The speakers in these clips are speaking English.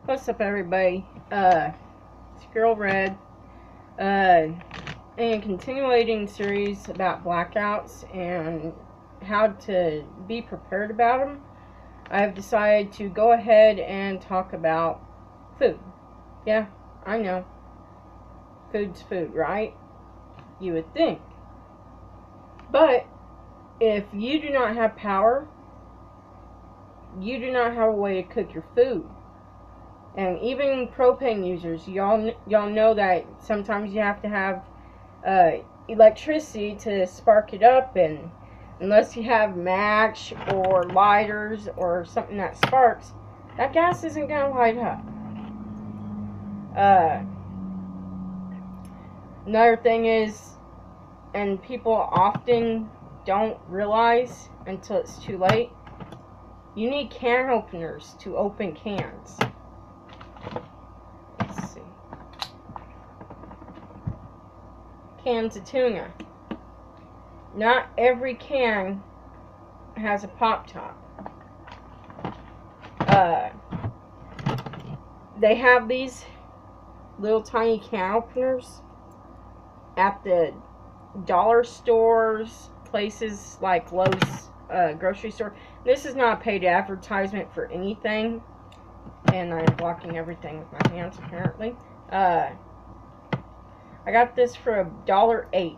What's up, everybody? It's Girl Red, and continuing series about blackouts and how to be prepared about them. I've decided to go ahead and talk about food. Yeah, I know. Food's food, right? You would think. But if you do not have power, you do not have a way to cook your food. And even propane users, y'all know that sometimes you have to have electricity to spark it up, and unless you have match or lighters or something that sparks, that gas isn't going to light up. Another thing is, and people often don't realize until it's too late, you need can openers to open cans. Let's see. Cans of tuna. Not every can has a pop top. They have these little tiny can openers at the dollar stores, places like Lowe's grocery store. This is not a paid advertisement for anything, and I'm blocking everything with my hands apparently. I got this for $1.08,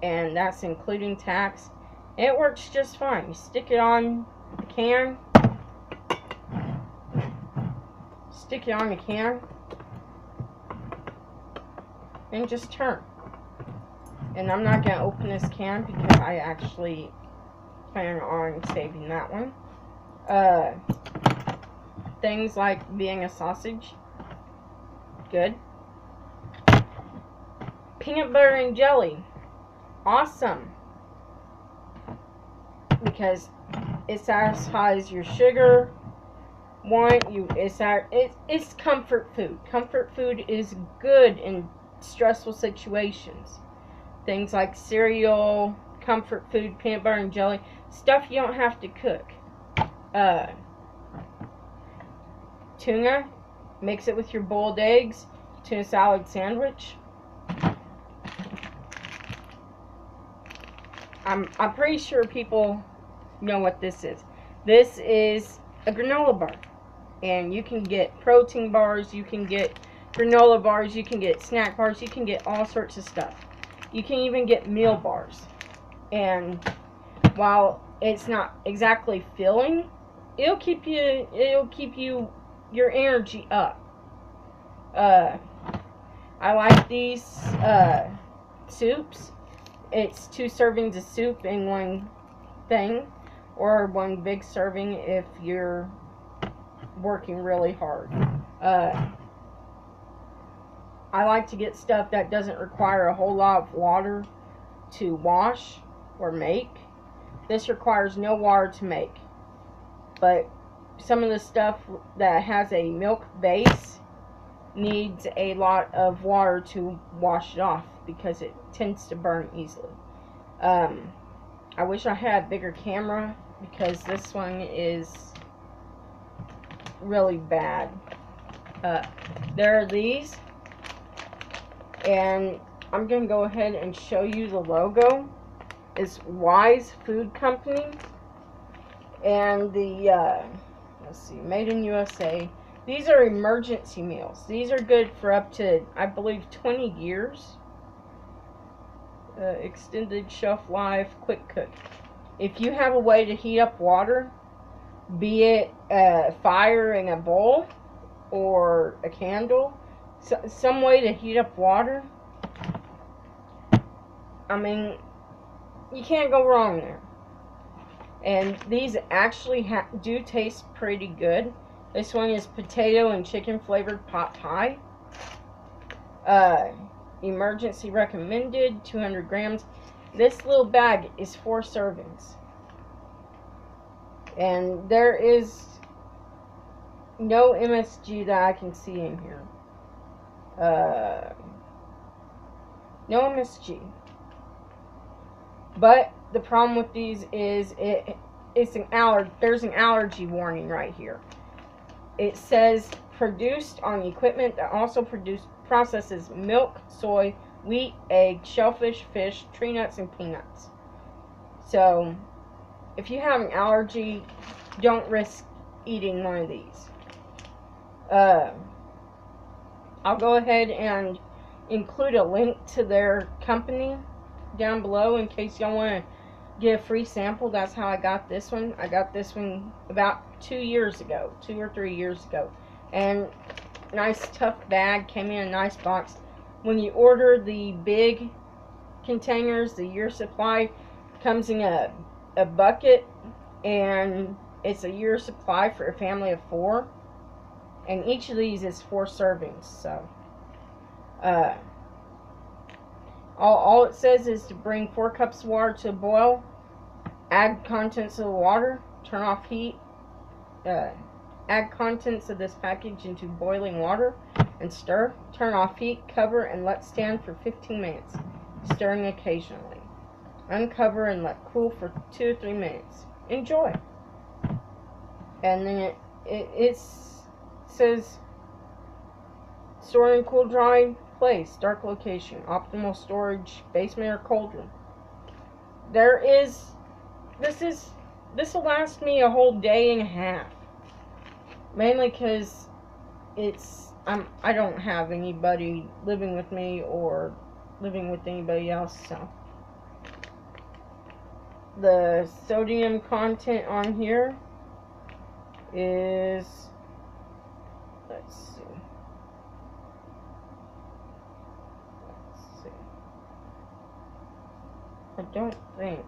and that's including tax. It works just fine. You stick it on the can, and just turn. And I'm not going to open this can because I actually plan on saving that one. Things like being a sausage, good. Peanut butter and jelly, awesome, because it satisfies your sugar want. It's comfort food. Comfort food is good in stressful situations. Things like cereal, comfort food, peanut butter and jelly, stuff you don't have to cook. Tuna, mix it with your boiled eggs, tuna salad sandwich. I'm pretty sure people know what this is. This is a granola bar, and you can get protein bars, you can get granola bars, you can get snack bars, you can get all sorts of stuff. You can even get meal bars. And while it's not exactly filling, it'll keep you your energy up. I like these soups. It's 2 servings of soup in one thing, or 1 big serving if you're working really hard. I like to get stuff that doesn't require a whole lot of water to wash or make. This requires no water to make, but some of the stuff that has a milk base needs a lot of water to wash it off because it tends to burn easily. I wish I had a bigger camera because this one is really bad. There are these, and I'm going to go ahead and show you the logo. It's Wise Food Company, and the let's see, made in USA. These are emergency meals. These are good for up to, I believe, 20 years. Extended shelf life, quick cook. If you have a way to heat up water, be it a fire in a bowl or a candle, some way to heat up water, I mean, you can't go wrong there. And these actually do taste pretty good. This one is potato and chicken flavored pot pie. Emergency recommended, 200 grams. This little bag is 4 servings. And there is no MSG that I can see in here. No MSG. But the problem with these is there's an allergy warning right here. It says produced on equipment that also processes milk, soy, wheat, egg, shellfish, fish, tree nuts, and peanuts. So, if you have an allergy, don't risk eating one of these. I'll go ahead and include a link to their company down below in case y'all want to get a free sample. That's how I got this one. I got this one about 2 or 3 years ago. And nice tough bag, came in a nice box. When you order the big containers, the year supply comes in a bucket, and it's a year supply for a family of 4. And each of these is 4 servings. So all it says is to bring 4 cups of water to a boil, add contents of the water, turn off heat, add contents of this package into boiling water and stir, turn off heat, cover, and let stand for 15 minutes, stirring occasionally. Uncover and let cool for 2 or 3 minutes. Enjoy. And then it says store in cool, dry place, dark location, optimal storage, basement or cauldron. This will last me a whole day and a half. Mainly because I don't have anybody living with me or living with anybody else, so. The sodium content on here is, let's see. I don't think.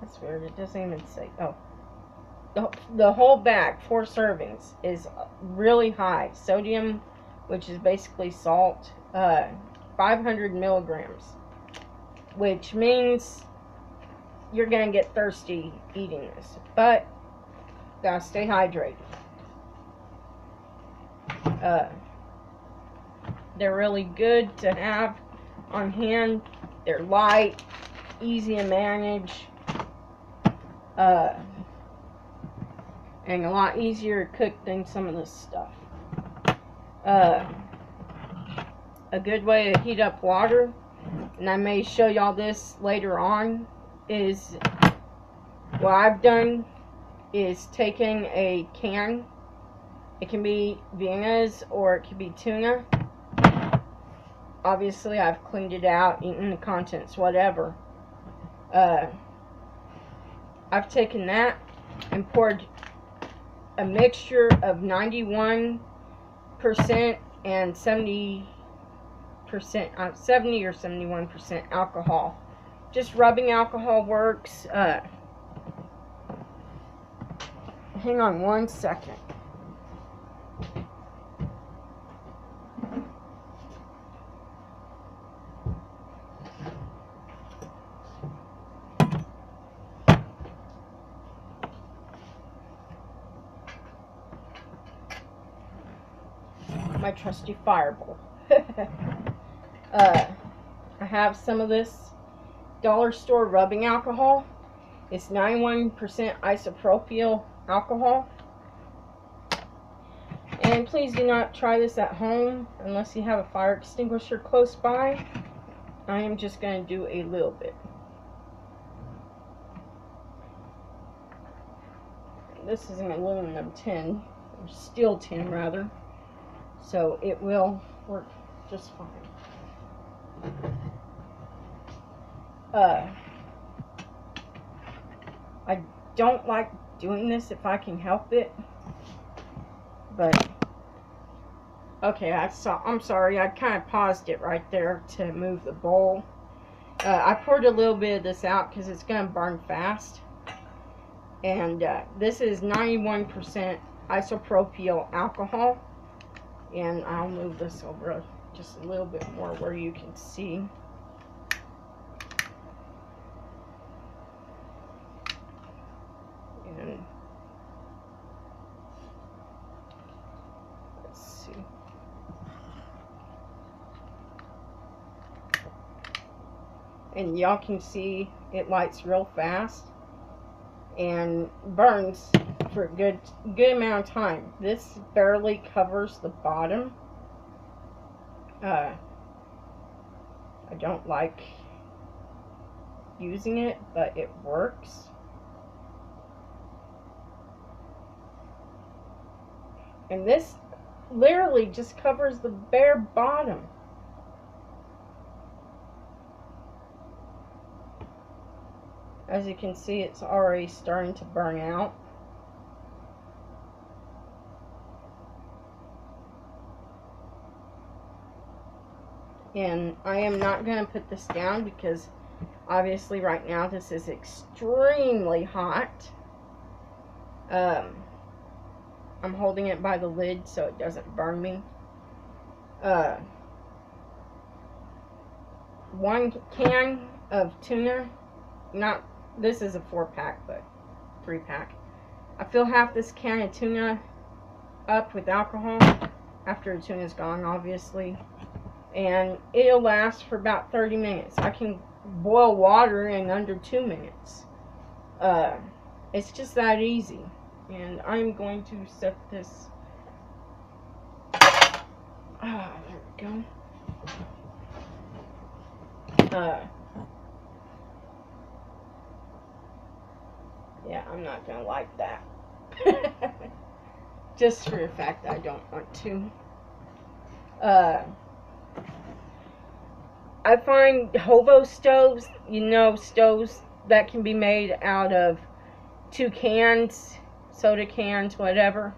That's weird. It doesn't even say. Oh. The whole bag, 4 servings, is really high. Sodium, which is basically salt, 500 milligrams. Which means you're going to get thirsty eating this. But, gotta stay hydrated. They're really good to have on hand. They're light, easy to manage, and a lot easier to cook than some of this stuff. A good way to heat up water, and I may show y'all this later on, is what I've done is taking a can. It can be Vienna's or it can be tuna. Obviously, I've cleaned it out, eaten the contents, whatever. I've taken that and poured a mixture of 91% and 70% or 71% alcohol. Just rubbing alcohol works. Hang on one second. My trusty fireball. I have some of this dollar store rubbing alcohol. It's 91% isopropyl alcohol. And please do not try this at home unless you have a fire extinguisher close by. I am just going to do a little bit. This is an aluminum tin, or steel tin rather. So it will work just fine. I don't like doing this if I can help it. But, okay, I'm sorry, I kind of paused it right there to move the bowl. I poured a little bit of this out because it's going to burn fast. And this is 91% isopropyl alcohol. And I'll move this over just a little bit more where you can see. And let's see. And y'all can see it lights real fast and burns for a good amount of time. This barely covers the bottom. I don't like using it, but it works. And this literally just covers the bare bottom. As you can see, it's already starting to burn out. And I am not going to put this down because obviously right now this is extremely hot. I'm holding it by the lid so it doesn't burn me. 1 can of tuna, this is a 4-pack, but 3-pack. I fill half this can of tuna up with alcohol after the tuna's gone, obviously, and it'll last for about 30 minutes. I can boil water in under 2 minutes. It's just that easy. And I'm going to set this. There we go. Yeah, I'm not gonna like that. Just for the fact that I don't want to. I find hobo stoves, stoves that can be made out of 2 cans, soda cans, whatever.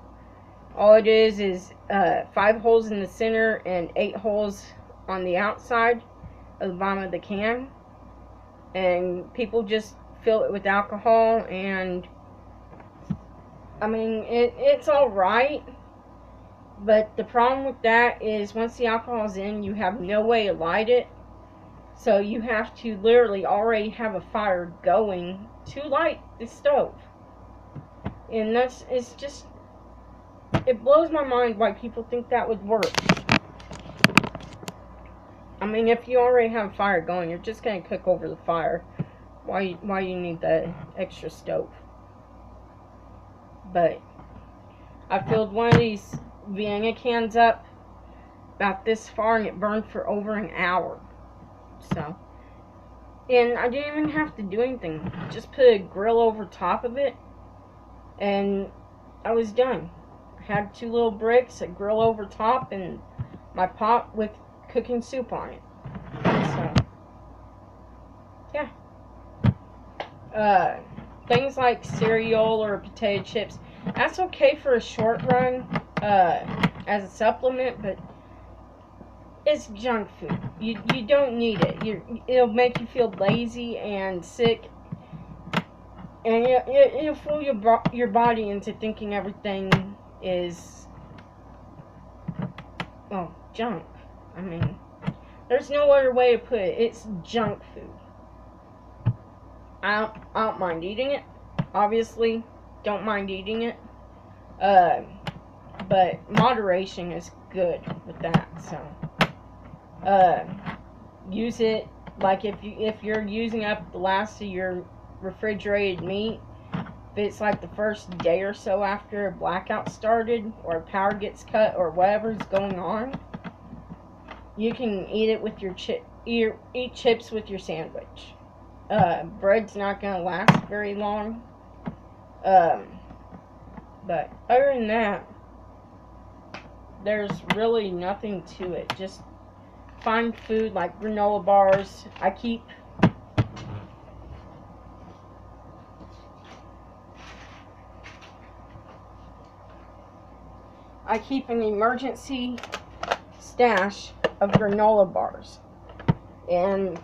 All it is 5 holes in the center and 8 holes on the outside of the bottom of the can. And people just fill it with alcohol, and I mean, it's alright, but the problem with that is once the alcohol's in, you have no way to light it, so you have to literally already have a fire going to light the stove. And it blows my mind why people think that would work. I mean, if you already have a fire going, you're just going to cook over the fire. Why you need the extra stove? But I filled one of these Vienna cans up about this far, and it burned for over an hour. So, and I didn't even have to do anything. Just put a grill over top of it, and I was done. I had 2 little bricks, a grill over top, and my pot with cooking soup on it. So, yeah. Things like cereal or potato chips, that's okay for a short run, as a supplement, but it's junk food. You don't need it. It'll make you feel lazy and sick, and it'll fool your body into thinking everything is, well, junk. I mean, there's no other way to put it. It's junk food. I don't mind eating it. Obviously, don't mind eating it. But moderation is good with that. So, use it like if you're using up the last of your refrigerated meat. If it's like the first day or so after a blackout started, or power gets cut, or whatever's going on, you can eat it with eat chips with your sandwich. Bread's not going to last very long. But other than that, there's really nothing to it. Just find food like granola bars. I keep an emergency stash of granola bars. And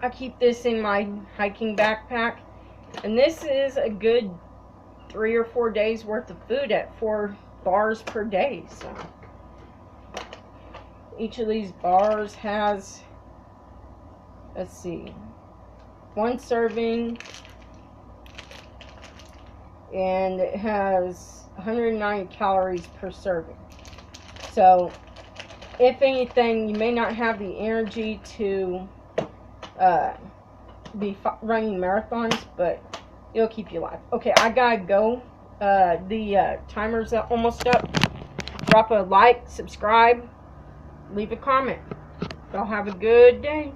I keep this in my hiking backpack. And this is a good 3 or 4 days worth of food at 4 bars per day. So each of these bars has, let's see, 1 serving, and it has 109 calories per serving. So if anything, you may not have the energy to be running marathons, but it'll keep you alive. Okay, I gotta go. The timer's almost up. Drop a like, subscribe, leave a comment. Y'all have a good day.